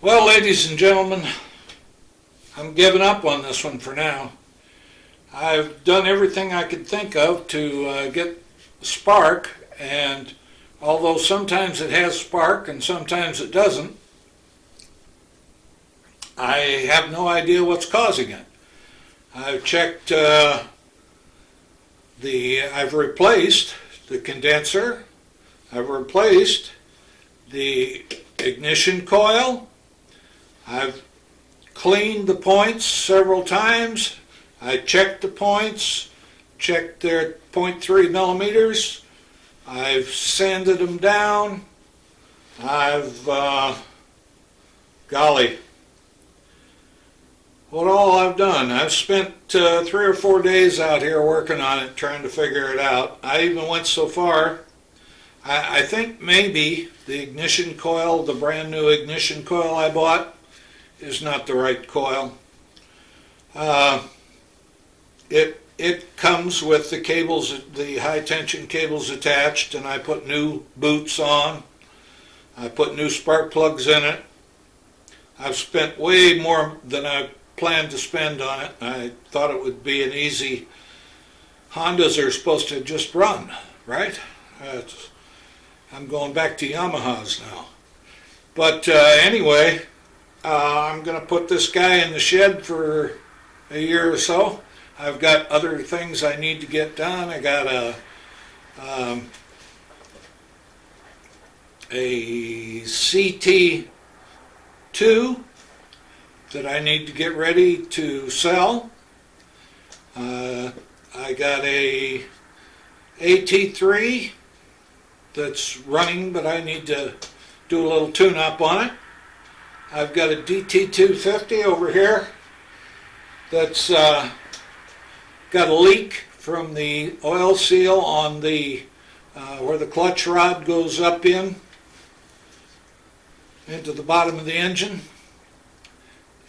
Well, ladies and gentlemen, I'm giving up on this one for now. I've done everything I could think of to get spark, and although sometimes it has spark and sometimes it doesn't, I have no idea what's causing it. I've checked I've replaced the condenser, I've replaced the ignition coil, I've cleaned the points several times, I checked the points, checked their 0.3 millimeters, I've sanded them down, golly, what all I've done. I've spent 3 or 4 days out here working on it, trying to figure it out. I even went so far, I think maybe the ignition coil, the brand new ignition coil I bought, is not the right coil. It comes with the cables, the high tension cables attached, and I put new boots on. I put new spark plugs in it. I've spent way more than I planned to spend on it. I thought it would be an easy. Hondas are supposed to just run, right? I'm going back to Yamahas now. But anyway, I'm going to put this guy in the shed for a year or so. I've got other things I need to get done. I got a CT2 that I need to get ready to sell. I got a AT3 that's running, but I need to do a little tune-up on it. I've got a DT250 over here that's got a leak from the oil seal on the where the clutch rod goes up into the bottom of the engine.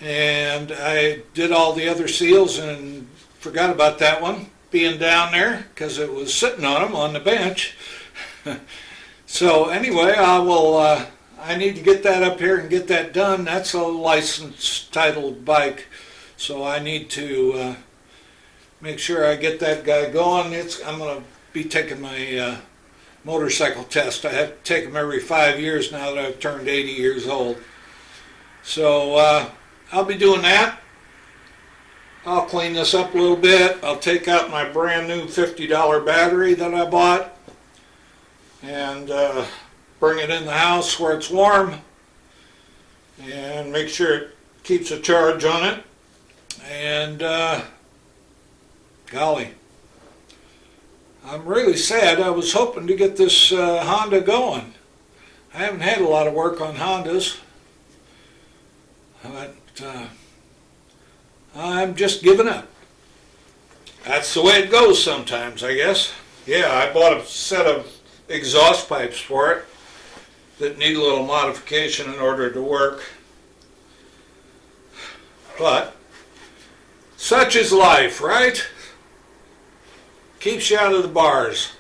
And I did all the other seals and forgot about that one being down there because it was sitting on them on the bench. So anyway, I need to get that up here and get that done. That's a licensed titled bike, so I need to make sure I get that guy going. I'm going to be taking my motorcycle test. I have to take them every 5 years now that I've turned 80 years old. So I'll be doing that. I'll clean this up a little bit. I'll take out my brand new $50 battery that I bought and bring it in the house where it's warm and make sure it keeps a charge on it. And golly, I'm really sad. I was hoping to get this Honda going. I haven't had a lot of work on Hondas, but I'm just giving up. That's the way it goes sometimes, I guess. Yeah, I bought a set of exhaust pipes for it that need a little modification in order to work. But such is life, right? Keeps you out of the bars.